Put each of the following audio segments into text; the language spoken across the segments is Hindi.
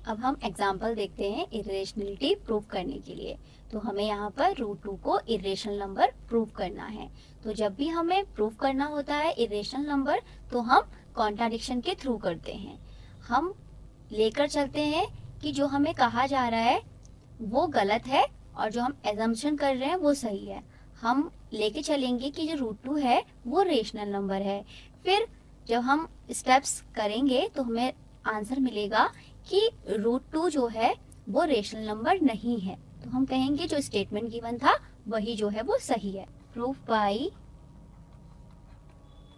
अब हम एग्जाम्पल देखते हैं इरेशनलिटी प्रूव करने के लिए। तो हमें यहाँ पर √2 को इरेशनल नंबर प्रूव करना है। तो जब भी हमें प्रूव करना होता है इरेशनल नंबर, तो हम कॉन्ट्राडिक्शन के थ्रू करते हैं। हम लेकर चलते हैं कि जो हमें कहा जा रहा है वो गलत है और जो हम एजम्पशन कर रहे हैं वो सही है। हम लेके चलेंगे कि जो √2 है वो रेशनल नंबर है। फिर जब हम स्टेप्स करेंगे तो हमें आंसर मिलेगा कि √2 जो है वो रेशनल नंबर नहीं है। तो हम कहेंगे जो स्टेटमेंट गिवन था वही जो है वो सही है। प्रूफ बाय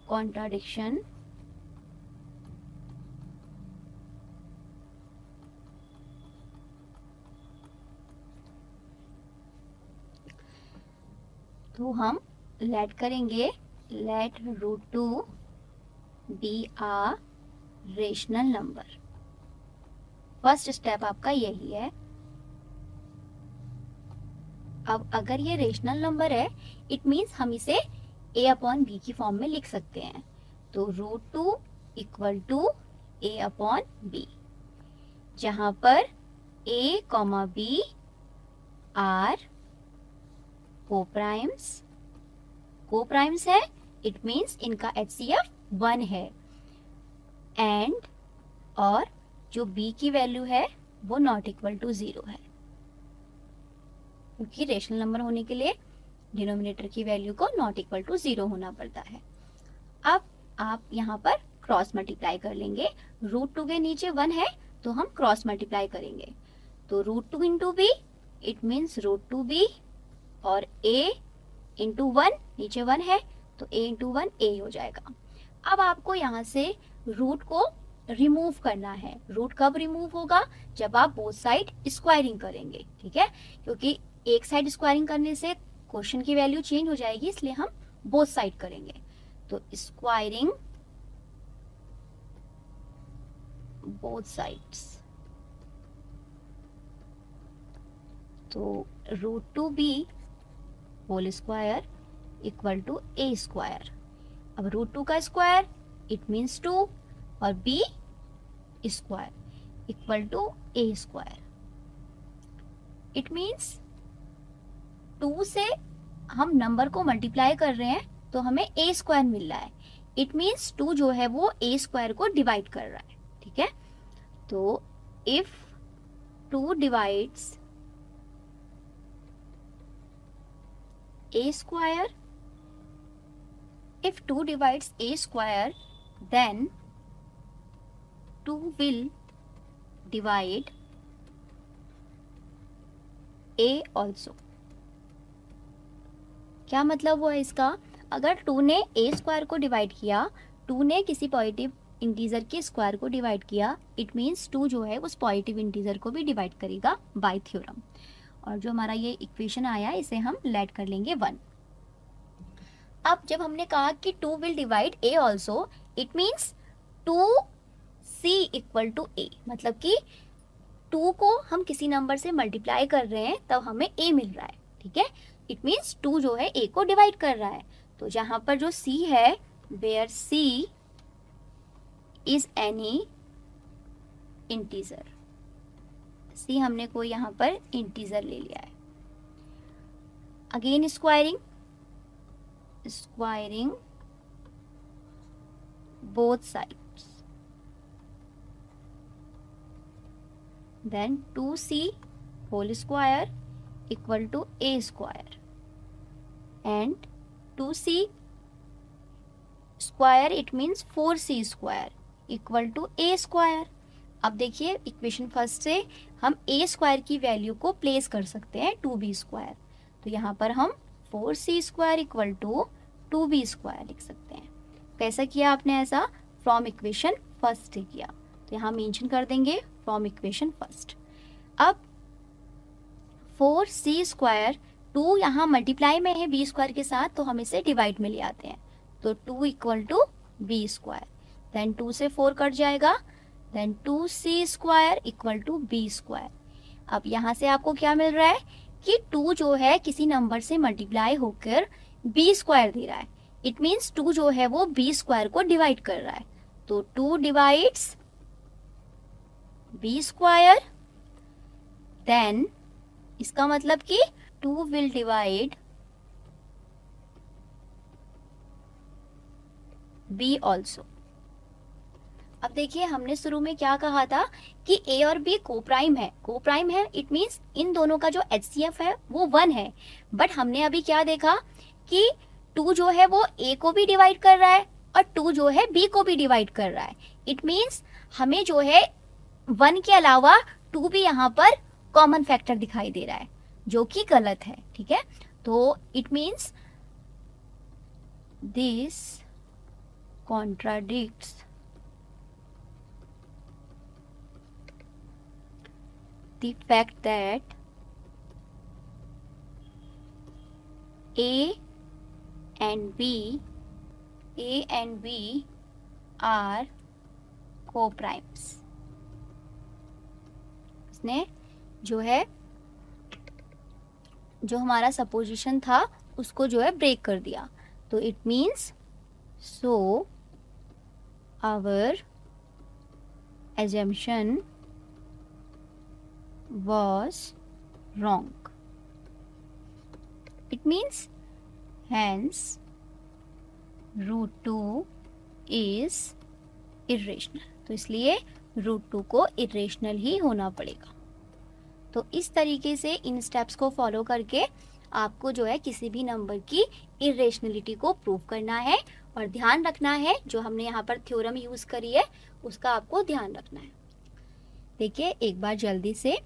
कॉन्ट्राडिक्शन तो हम लेट करेंगे, late √2 B a rational number. First step आपका यही है। अब अगर ये रेशनल नंबर है, इट मीन्स हम इसे a/b की फॉर्म में लिख सकते हैं। तो √2 इक्वल टू a/b, जहां पर a, b आर कोप्राइम्स है। इट मीन्स इनका HCF 1 है। एंड और जो b की वैल्यू है वो नॉट इक्वल टू 0 है, क्योंकि रेशनल नंबर होने के लिए डिनोमिनेटर की वैल्यू को नॉट इक्वल टू 0 होना पड़ता है। अब आप यहाँ पर क्रॉस मल्टीप्लाई कर लेंगे। √2 के नीचे 1 है तो हम क्रॉस मल्टीप्लाई करेंगे। तो √2 into B, it means √2b, और a इंटू 1, नीचे 1 है तो a इंटू 1 a हो जाएगा। अब आपको यहाँ से रूट को रिमूव करना है। रूट कब रिमूव होगा? जब आप बोथ साइड स्क्वायरिंग करेंगे, ठीक है, क्योंकि एक साइड स्क्वायरिंग करने से क्वेश्चन की वैल्यू चेंज हो जाएगी, इसलिए हम बोथ साइड करेंगे। तो स्क्वायरिंग बोथ साइड्स, तो √2b whole square equal to a square. अब √2 का स्क्वायर इट मीन्स 2 और b square equal to a square. It means 2 से हम नंबर को मल्टीप्लाई कर रहे हैं तो हमें a स्क्वायर मिल रहा है। इट मीन्स 2 जो है वो a स्क्वायर को डिवाइड कर रहा है, ठीक है। तो if 2 divides a square, if 2 divides a square, then 2 will divide a also। क्या मतलब हुआ इसका? अगर 2 ने a स्क्वायर को डिवाइड किया, 2 ने किसी पॉजिटिव इंटीजर के स्क्वायर को डिवाइड किया, इट मीन्स 2 जो है उस पॉजिटिव इंटीजर को भी डिवाइड करेगा बाय थ्योरम। और जो हमारा ये इक्वेशन आया इसे हम लेट कर लेंगे 1। अब जब हमने कहा कि 2 will divide a also, it means 2c equal to a, मतलब कि 2 को हम किसी नंबर से मल्टीप्लाई कर रहे हैं तब हमें a मिल रहा है, ठीक है। इट मीन्स 2 जो है a को डिवाइड कर रहा है। तो जहां पर जो c है, where c is any integer, c हमने कोई यहाँ पर इंटीजर ले लिया है। Again squaring both sides, then 2c whole square equal to a square and 2c square it means 4c square equal to a square. अब देखिए इक्वेशन फर्स्ट से हम a स्क्वायर की वैल्यू को प्लेस कर सकते हैं 2b स्क्वायर। तो यहाँ पर हम 4c square equal to 2b square लिख सकते हैं। कैसा किया आपने? ऐसा फ्रॉम इक्वेशन फर्स्ट से किया, तो यहाँ मेंशन कर देंगे फ्रॉम इक्वेशन फर्स्ट। अब 4c स्क्वायर, 2 यहाँ मल्टीप्लाई में है b स्क्वायर के साथ, तो हम इसे डिवाइड में ले आते हैं। तो 2 equal to b square, then 2 से 4 कट जाएगा, then 2c square equal to b square. अब यहाँ से आपको क्या मिल रहा है कि 2 जो है किसी नंबर से मल्टीप्लाई होकर b स्क्वायर दे रहा है। इट मीन्स 2 जो है वो b स्क्वायर को डिवाइड कर रहा है। तो 2 डिवाइड्स b स्क्वायर, देन इसका मतलब कि 2 विल डिवाइड b ऑल्सो। अब देखिए हमने शुरू में क्या कहा था कि a और b कोप्राइम है, कोप्राइम है इट मीन्स इन दोनों का जो HCF है वो 1 है। बट हमने अभी क्या देखा कि 2 जो है वो a को भी डिवाइड कर रहा है और 2 जो है b को भी डिवाइड कर रहा है। इट मीन्स हमें जो है 1 के अलावा 2 भी यहाँ पर कॉमन फैक्टर दिखाई दे रहा है, जो कि गलत है। ठीक है, तो it means this contradicts the fact that A and B are co-primes। इसने जो है जो हमारा सपोजिशन था उसको जो है ब्रेक कर दिया। तो it means so our assumption was wrong। It means hence root 2 is irrational। तो इसलिए रूट 2 को इरेशनल ही होना पड़ेगा। तो इस तरीके से इन स्टेप्स को फॉलो करके आपको जो है किसी भी नंबर की इरेशनलिटी को प्रूव करना है और ध्यान रखना है जो हमने यहाँ पर थ्योरम यूज करी है उसका आपको ध्यान रखना है। देखिए एक बार जल्दी से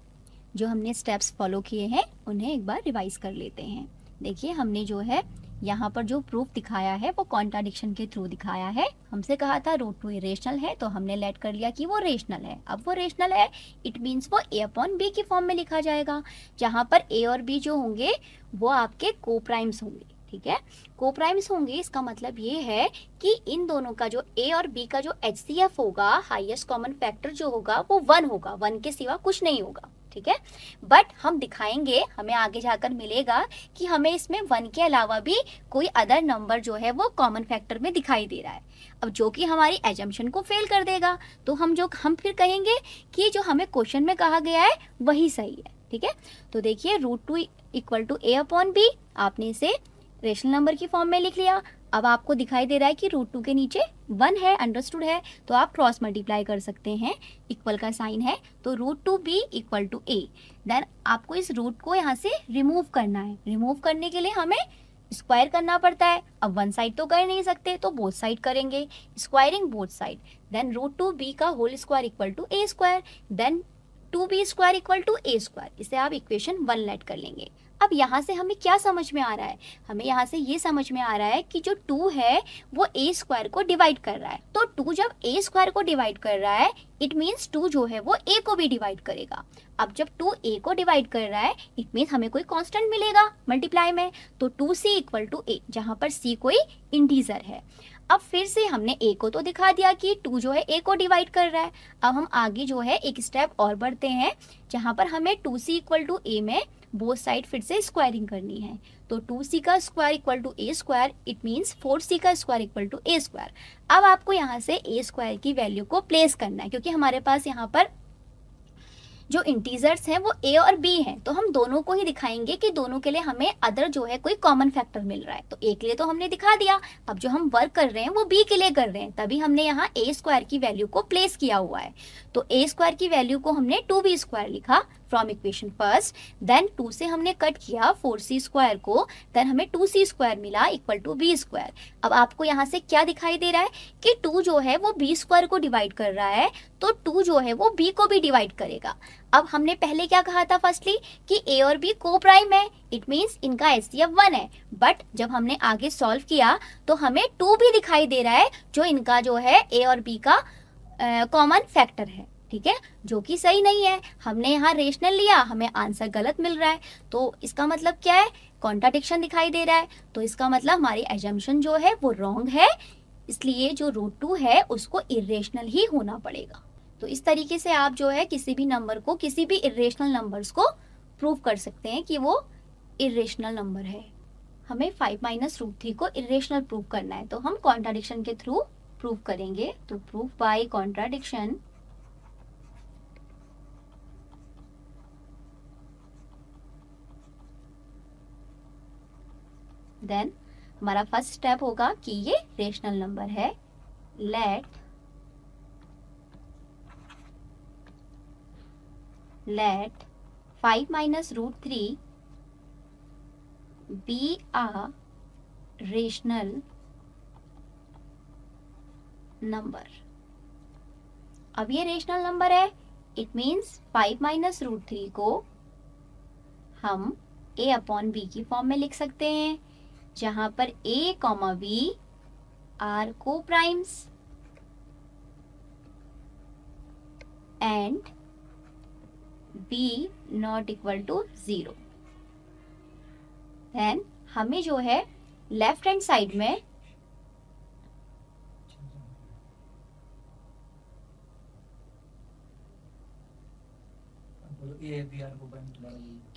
जो हमने स्टेप्स फॉलो किए हैं उन्हें एक बार रिवाइज कर लेते हैं। देखिए हमने जो है यहाँ पर जो प्रूफ दिखाया है वो कॉन्ट्राडिक्शन के थ्रू दिखाया है। हमसे कहा था रूट 2 इरेशनल है तो हमने लेट कर लिया कि वो रेशनल है। अब वो रेशनल है इट मीन्स वो a अपॉन b की फॉर्म में लिखा जाएगा, जहाँ पर a और b जो होंगे वो आपके कोप्राइम्स होंगे। ठीक है, कोप्राइम्स होंगे इसका मतलब ये है कि इन दोनों का जो a और b का जो HCF होगा, हाईएस्ट कॉमन फैक्टर जो होगा वो 1 होगा, 1 के सिवा कुछ नहीं होगा। ठीक है, बट हम दिखाएंगे, हमें आगे जाकर मिलेगा कि हमें इसमें 1 के अलावा भी कोई अदर नंबर जो है वो कॉमन फैक्टर में दिखाई दे रहा है। अब जो कि हमारी एजम्पशन को फेल कर देगा, तो हम फिर कहेंगे कि जो हमें क्वेश्चन में कहा गया है वही सही है। ठीक है, तो देखिए root 2 equal to a upon b आपने इसे रेशनल नंबर की फॉर्म में लिख लिया। अब आपको दिखाई दे रहा है कि रूट 2 के नीचे 1 है, अंडरस्टूड है, तो आप क्रॉस मल्टीप्लाई कर सकते हैं, इक्वल का साइन है तो root 2b equal to a। Then आपको इस रूट को यहाँ से रिमूव करना है। रिमूव करने के लिए हमें स्क्वायर करना पड़ता है। अब वन साइड तो कर नहीं सकते तो बोथ साइड करेंगे, squaring both side. Then root 2b का whole square equal to a square, then 2b square equal to a square. इसे आप इक्वेशन 1 लेट कर लेंगे। अब यहाँ से हमें क्या समझ में आ रहा है, हमें यहाँ से ये समझ में आ रहा है कि जो 2 है वो a स्क्वायर को डिवाइड कर रहा है। तो 2 जब a स्क्वायर को डिवाइड कर रहा है इट मीन्स 2 जो है वो a को भी डिवाइड करेगा। अब जब 2 a को डिवाइड कर रहा है इट मीन्स हमें कोई कांस्टेंट मिलेगा मल्टीप्लाई में, तो 2c इक्वल टू a, जहाँ पर c कोई इंटीजर है। अब फिर से हमने a को तो दिखा दिया कि 2 जो है a को डिवाइड कर रहा है। अब हम आगे जो है एक स्टेप और बढ़ते हैं, जहाँ पर हमें 2c इक्वल टू a में बोथ साइड फिर से स्क्वायरिंग करनी है। तो 2c का square equal to a square it means 4c का square equal to a square. अब आपको यहाँ से a स्क्वायर की वैल्यू को प्लेस करना है, क्योंकि हमारे पास यहाँ पर जो इंटीजर्स हैं वो a और b हैं, तो हम दोनों को ही दिखाएंगे कि दोनों के लिए हमें अदर जो है कोई कॉमन फैक्टर मिल रहा है। तो a के लिए तो हमने दिखा दिया, अब जो हम वर्क कर रहे हैं वो b के लिए कर रहे हैं, तभी हमने यहाँ a स्क्वायर की वैल्यू को प्लेस किया हुआ है। तो a स्क्वायर की वैल्यू को हमने 2b स्क्वायर लिखा फ्रॉम इक्वेशन फर्स्ट, देन 2 से हमने कट किया 4c स्क्वायर को, देन हमें 2c स्क्वायर मिला इक्वल टू b स्क्वायर। अब आपको यहाँ से क्या दिखाई दे रहा है कि 2 जो है वो b स्क्वायर को डिवाइड कर रहा है, तो 2 जो है वो b को भी डिवाइड करेगा। अब हमने पहले क्या कहा था फर्स्टली कि a और b को प्राइम है, इट मीन्स इनका HCF 1 है। बट जब हमने आगे सॉल्व किया तो हमें 2 भी दिखाई दे रहा है जो इनका जो है a और b का कॉमन फैक्टर है। ठीक है, जो कि सही नहीं है। हमने यहाँ रेशनल लिया, हमें आंसर गलत मिल रहा है, तो इसका मतलब क्या है, कॉन्ट्राडिक्शन दिखाई दे रहा है। तो इसका मतलब हमारी एजम्पशन जो है वो रॉन्ग है, इसलिए जो रूट 2 है उसको इरेशनल ही होना पड़ेगा। तो इस तरीके से आप जो है किसी भी नंबर को, किसी भी इरेशनल नंबर्स को प्रूव कर सकते हैं कि वो इरेशनल नंबर है। हमें 5 माइनस रूट 3 को इरेशनल प्रूव करना है, तो हम कॉन्ट्राडिक्शन के थ्रू प्रूव करेंगे। तो प्रूफ बाय कॉन्ट्राडिक्शन देन हमारा फर्स्ट स्टेप होगा कि ये रेशनल नंबर है. Let 5 minus root 3 be a rational number. अब ये रेशनल नंबर है, इट मीन्स 5 minus root 3 को हम a अपॉन b की फॉर्म में लिख सकते हैं, जहां पर a comma b are coprimes and b not equal to 0. देन हमें जो है लेफ्ट हैंड साइड में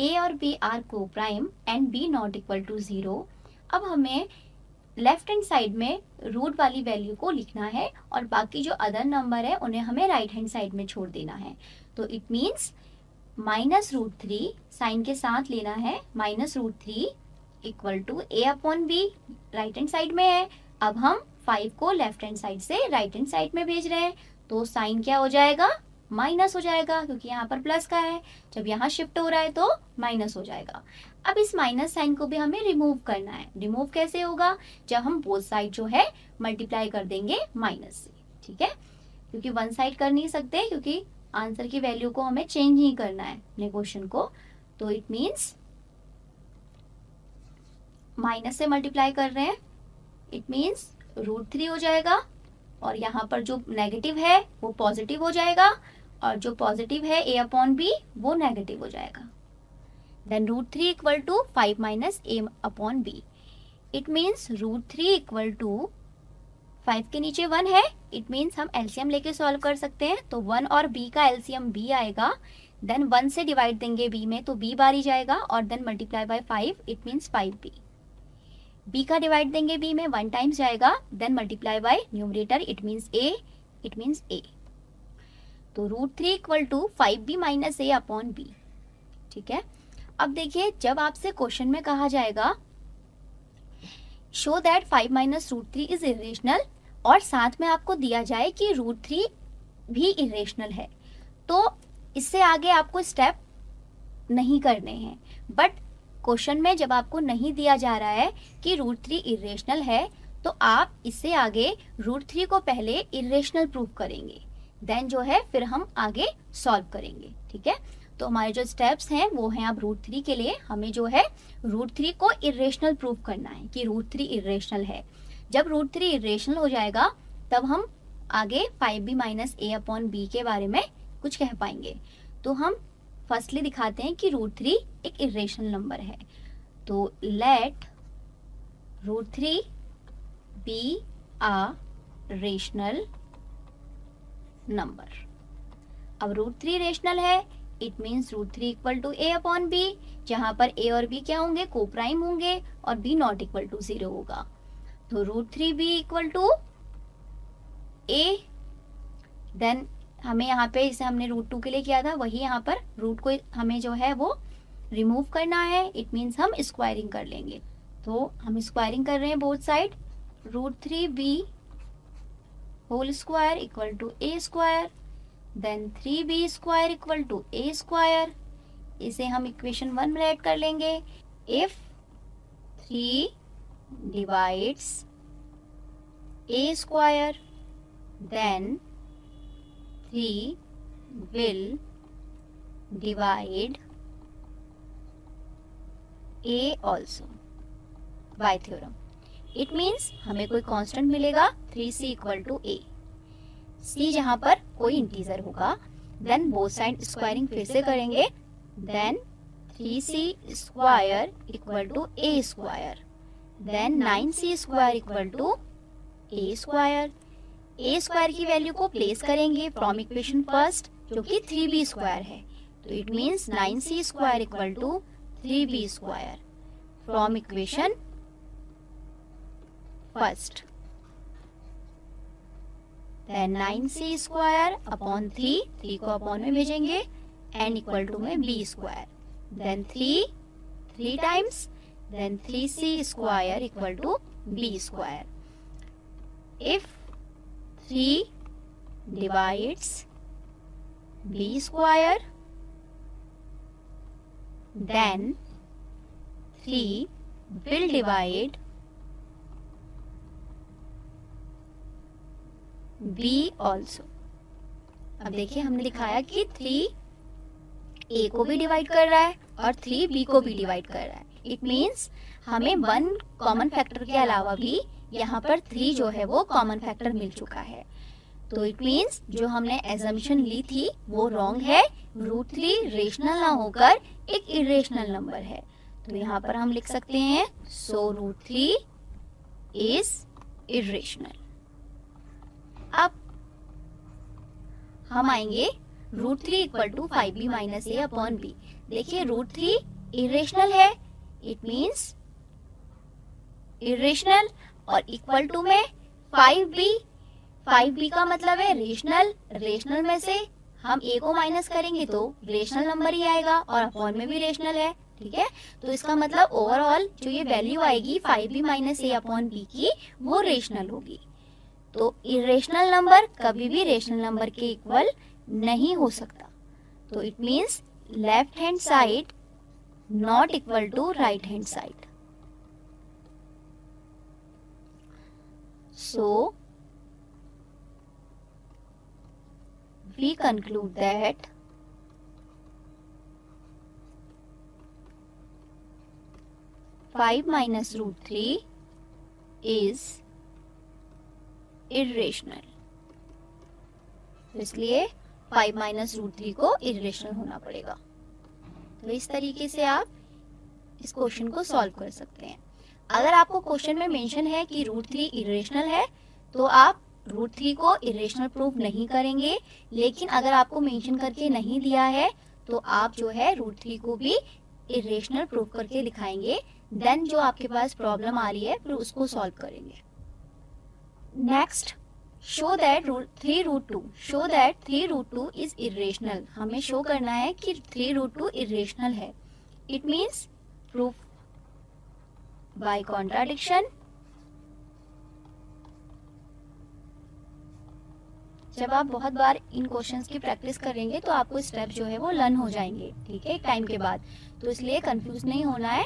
a और b are coprime and b not equal to 0. अब हमें लेफ्ट हैंड साइड में रूट वाली वैल्यू को लिखना है और बाकी जो अदर नंबर है उन्हें हमें राइट हैंड साइड में छोड़ देना है. तो इट मीन्स -√3 साइन के साथ लेना है, -√3 equal to a upon b right hand side में है. अब हम 5 को लेफ्ट हैंड साइड से राइट हैंड साइड में भेज रहे हैं, तो साइन क्या हो जाएगा, माइनस हो जाएगा, क्योंकि यहाँ पर प्लस का है. जब यहाँ शिफ्ट हो रहा है तो माइनस हो जाएगा. अब इस माइनस साइन को भी हमें रिमूव करना है. रिमूव कैसे होगा, जब हम बोथ साइड जो है मल्टीप्लाई कर देंगे माइनस से. ठीक है, क्योंकि वन साइड कर नहीं सकते, क्योंकि आंसर की वैल्यू को हमें चेंज नहीं करना है अपने क्वेश्चन को. तो इट मीन्स माइनस से मल्टीप्लाई कर रहे हैं, इट मीन्स √3 हो जाएगा, और यहाँ पर जो नेगेटिव है वो पॉजिटिव हो जाएगा, और जो पॉजिटिव है a अपॉन b वो नेगेटिव हो जाएगा. Then √3 equal to 5 minus a upon b. It means √3 equal to 5 के नीचे 1 है, इट मीन्स हम एलसीएम लेके सॉल्व कर सकते हैं. तो 1 और b का एलसीएम b आएगा, देन 1 से डिवाइड देंगे b में तो b बार ही जाएगा, और then multiply by 5, it means 5b. b का डिवाइड देंगे b में 1 टाइम्स जाएगा, then multiply by numerator, it means a, it means a. तो √3 equal to 5b minus a upon b. ठीक है, अब देखिए जब आपसे क्वेश्चन में कहा जाएगा show that 5 minus √3 is irrational, और साथ में आपको दिया जाए कि √3 भी इरेशनल है, तो इससे आगे आपको स्टेप नहीं करने हैं. बट क्वेश्चन में जब आपको नहीं दिया जा रहा है कि √3 इरेशनल है, तो आप इससे आगे √3 को पहले इरेशनल प्रूव करेंगे, देन जो है फिर हम आगे सॉल्व करेंगे. ठीक है, तो हमारे जो स्टेप्स हैं वो हैं, अब √3 के लिए हमें जो है √3 को इरेशनल प्रूव करना है कि √3 इरेशनल है. जब √3 इरेशनल हो जाएगा तब हम आगे 5b minus a upon b के बारे में कुछ कह पाएंगे. तो हम फर्स्टली दिखाते हैं कि √3 एक इरेशनल नंबर है. तो let √3 be a rational number. अब √3 रेशनल है, it means √3 equal to a upon b, जहां पर a और b क्या होंगे, को प्राइम होंगे, और b नॉट इक्वल टू 0 होगा. तो √3b equal to a. Then हमें यहाँ पे जैसे हमने √2 के लिए किया था वही यहाँ पर रूट को हमें जो है वो रिमूव करना है, इट मीन्स हम स्क्वायरिंग कर लेंगे. तो हम स्क्वायरिंग कर रहे हैं both side. √3b whole square equal to a square, then 3b square equal to a square. इसे हम इक्वेशन 1 में ऐड कर लेंगे. If 3 divides a square, then 3 will divide a also by theorem. It means हमें कोई कांस्टेंट मिलेगा 3c equal to a. c जहां पर कोई इंटीजर होगा, देन बोथ साइड स्क्वायरिंग फिर से करेंगे, then 3c square equal to a square, then 9c square equal to a square. a square की वैल्यू को प्लेस करेंगे फ्रॉम इक्वेशन फर्स्ट, जो कि 3b स्क्वायर है. तो it means 9c square equal to 3b square from equation first. Then 9c square upon 3 को अपॉन में भेजेंगे, n इक्वल टू में b square, then 3 times then 3c square equal to b square. If 3 divides b square, then 3 will divide b also. अब देखिए हमने दिखाया कि 3 a को भी डिवाइड कर रहा है और 3 b को भी डिवाइड कर रहा है. इट मीन्स हमें 1 कॉमन फैक्टर के अलावा भी यहाँ पर 3 जो है वो कॉमन फैक्टर मिल चुका है. तो इट मीन्स जो हमने एजम्पशन ली थी वो रॉन्ग है. √3 रेशनल ना होकर एक इरेशनल नंबर है. तो यहाँ पर हम लिख सकते हैं सो √3 इज इरेशनल. अब हम आएंगे √3 equal to 5b minus a upon b. देखिए √3 इरेशनल है, इट मीन्स इरेशनल, और इक्वल टू में 5b का मतलब है रेशनल. रेशनल में से हम a को माइनस करेंगे तो रेशनल नंबर ही आएगा, और अपॉन में भी रेशनल है. ठीक है, तो इसका मतलब ओवरऑल जो ये वैल्यू आएगी 5b minus a upon b की वो रेशनल होगी. तो इरेशनल नंबर कभी भी रेशनल नंबर के इक्वल नहीं हो सकता. तो it means left hand side not equal to right hand side. So we conclude that (5 minus √3) is irrational. तो इसलिए 5 माइनस √3 को इरेशनल होना पड़ेगा. तो इस तरीके से आप इस क्वेश्चन को सॉल्व कर सकते हैं. अगर आपको क्वेश्चन में मेंशन है कि √3 इरेशनल है तो आप √3 को इरेशनल प्रूफ नहीं करेंगे. लेकिन अगर आपको मेंशन करके नहीं दिया है तो आप जो है √3 को भी इरेशनल प्रूफ करके दिखाएंगे. देन जो आपके पास प्रॉब्लम आ रही है फिर उसको सॉल्व करेंगे. Next, show that 3√2 is irrational. हमें शो करना है कि 3√2 इरेशनल है. It means proof by contradiction. जब आप बहुत बार इन क्वेश्चंस की प्रैक्टिस करेंगे तो आपको स्टेप जो है वो लर्न हो जाएंगे. ठीक है, एक टाइम के बाद. तो इसलिए कंफ्यूज नहीं होना है,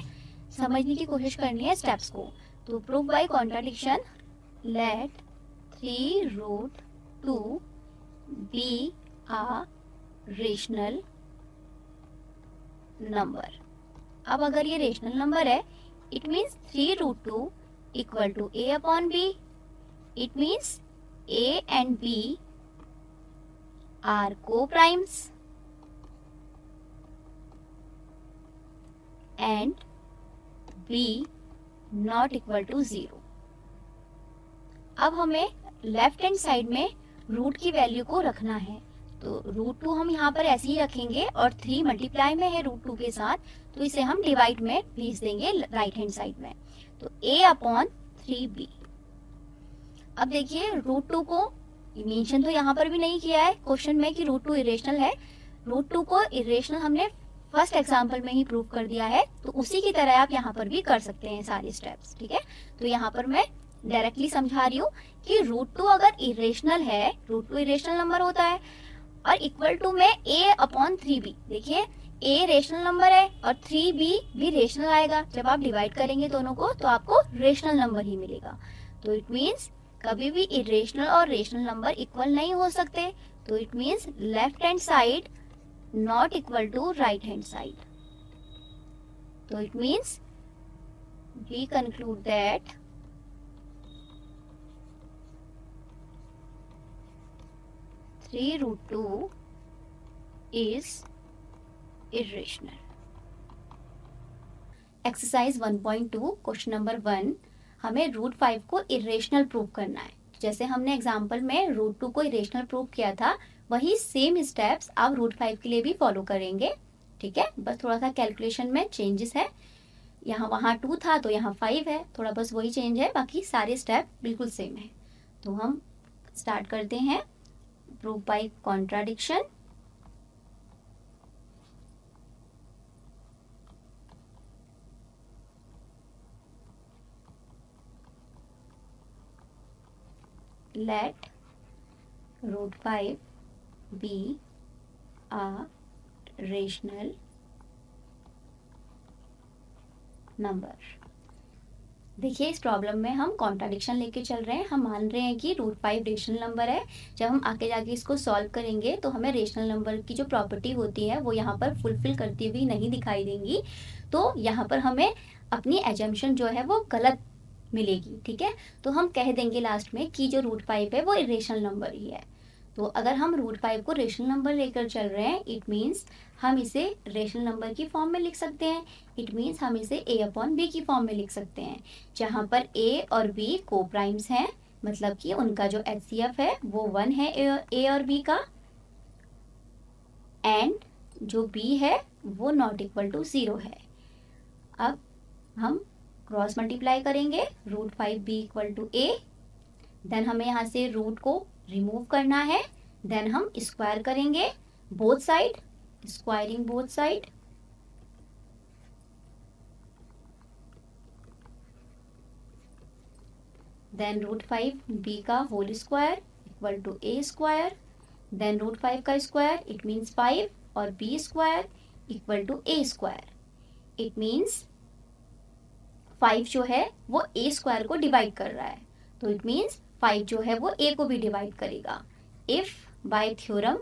समझने की कोशिश करनी है स्टेप्स को. तो proof by contradiction, let 3√2 be a rational number. अब अगर ये रेशनल नंबर है it means 3√2 equal to a upon b. It means a and b are co-primes and b not equal to 0. अब हमें लेफ्ट हैंड साइड में रूट की वैल्यू को रखना है. तो √2 हम यहाँ पर ऐसे ही रखेंगे और 3 मल्टीप्लाई में है √2 के साथ, तो इसे हम डिवाइड में भेज देंगे राइट हैंड साइड में. तो a अपॉन 3b. अब देखिए √2 को मेंशन तो यहाँ पर भी नहीं किया है क्वेश्चन में कि √2 इरेशनल है. √2 को इरेशनल हमने फर्स्ट एग्जांपल में ही प्रूव कर दिया है. तो उसी की तरह आप यहाँ पर भी कर सकते हैं सारे स्टेप्स. ठीक है, तो यहाँ पर मैं डायरेक्टली समझा रही हूँ कि √2 अगर इरेशनल है, √2 इरेशनल नंबर होता है, और इक्वल टू में a अपॉन 3b. देखिए a रेशनल नंबर है और 3b भी रेशनल आएगा. जब आप डिवाइड करेंगे दोनों को तो आपको रेशनल नंबर ही मिलेगा. तो इट मीन्स कभी भी इरेशनल और रेशनल नंबर इक्वल नहीं हो सकते. तो it means left hand side not equal to right hand side. तो it means we conclude that (3√2) is irrational. Exercise 1.2 question number 1, हमें √5 को इरेशनल प्रूव करना है. जैसे हमने एग्जांपल में √2 को इरेशनल प्रूव किया था वही सेम स्टेप्स आप √5 के लिए भी फॉलो करेंगे. ठीक है, बस थोड़ा सा कैलकुलेशन में चेंजेस है. वहाँ 2 था तो यहाँ 5 है, थोड़ा बस वही चेंज है, बाकी सारे स्टेप बिल्कुल सेम है. तो हम स्टार्ट करते हैं proof by contradiction. let root 5 be a rational number। देखिए इस प्रॉब्लम में हम कॉन्ट्राडिक्शन लेके चल रहे हैं। हम मान रहे हैं कि रूट 5 रेशनल नंबर है। जब हम आगे जाके इसको सॉल्व करेंगे तो हमें रेशनल नंबर की जो प्रॉपर्टी होती है वो यहाँ पर फुलफिल करती हुई नहीं दिखाई देंगी, तो यहाँ पर हमें अपनी एजम्पशन जो है वो गलत मिलेगी। ठीक है, तो हम कह देंगे लास्ट में कि जो रूट 5 है वो इरेशनल नंबर ही है। तो अगर हम रूट 5 को रेशनल नंबर लेकर चल रहे हैं, इट मीन्स हम इसे रेशनल नंबर की फॉर्म में लिख सकते हैं। इट मीन्स हम इसे a अपॉन बी की फॉर्म में लिख सकते हैं, जहाँ पर a और b को प्राइम्स हैं, मतलब कि उनका जो HCF है वो 1 है a और b का, एंड जो b है वो नॉट इक्वल टू 0 है। अब हम क्रॉस मल्टीप्लाई करेंगे, root 5b equal to a, then हमें यहाँ से रूट को रिमूव करना है, देन हम स्क्वायर करेंगे both side, squaring both side, then root 5b का whole square equal to a square, then root 5 का स्क्वायर इट मीन्स 5 और b square equal to a square. It means 5 जो है वो a स्क्वायर को डिवाइड कर रहा है, तो इट मीन्स 5 जो है वो a को भी डिवाइड करेगा। If by theorem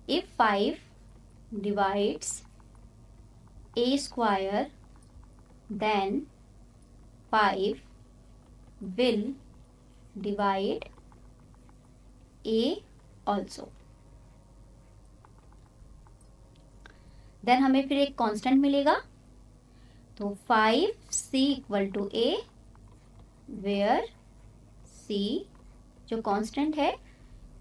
if 5 divides a square then 5 will divide a also। Then हमें फिर एक कांस्टेंट मिलेगा, तो 5c equal to a, where c जो कांस्टेंट है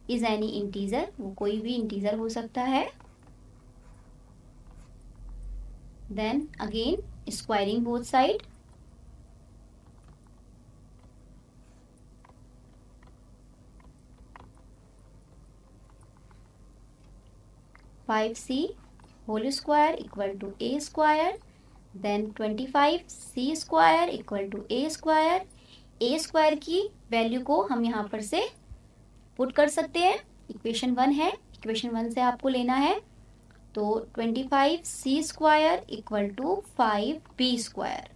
इज एनी इंटीजर, वो कोई भी इंटीजर हो सकता है। Then again squaring both side, five C whole square equal to a square, then 25c square equal to a square. a square की वैल्यू को हम यहाँ पर से पुट कर सकते हैं, इक्वेशन 1 है, इक्वेशन 1 से आपको लेना है, तो 25c square equal to 5b square,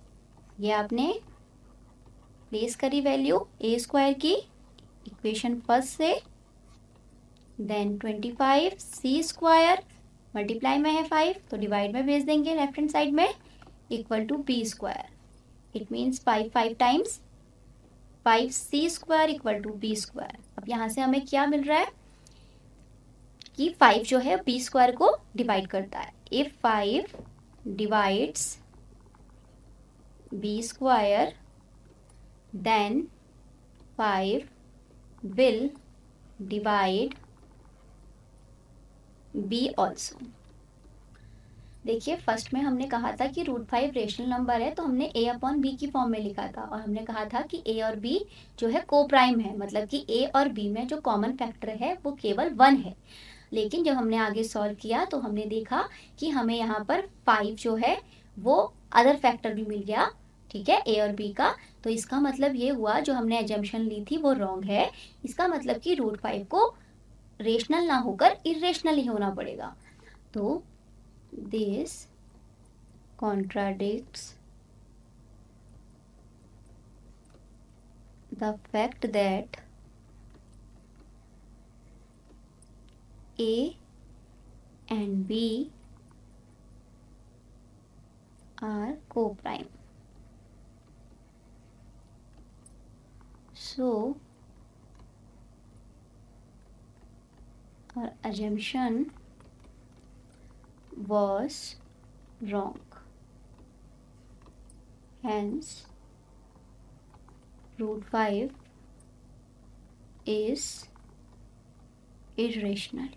ये आपने प्लेस करी वैल्यू a स्क्वायर की इक्वेशन फर्स्ट से, देन 25c स्क्वायर मल्टीप्लाई में है 5 तो डिवाइड में भेज देंगे लेफ्ट हैंड साइड में, equal to b square. It means 5 times 5c square equal to b square. अब यहाँ से हमें क्या मिल रहा है कि 5 जो है b स्क्वायर को डिवाइड करता है। If 5 divides b square then 5 will divide b also. देखिए फर्स्ट में हमने कहा था कि रूट 5 रेशनल नंबर है, तो हमने a अपॉन b की फॉर्म में लिखा था, और हमने कहा था कि a और b जो है को प्राइम है, मतलब कि a और b में जो कॉमन फैक्टर है वो केवल 1 है। लेकिन जब हमने आगे सॉल्व किया तो हमने देखा कि हमें यहाँ पर 5 जो है वो अदर फैक्टर भी मिल गया, ठीक है, a और b का। तो इसका मतलब ये हुआ जो हमने एजम्पशन ली थी वो रॉन्ग है। इसका मतलब कि रूट 5 को रेशनल ना होकर इरेशनल ही होना पड़ेगा। तो this contradicts the fact that A and B are co-prime. So our assumption was wrong. Hence, root 5 is irrational.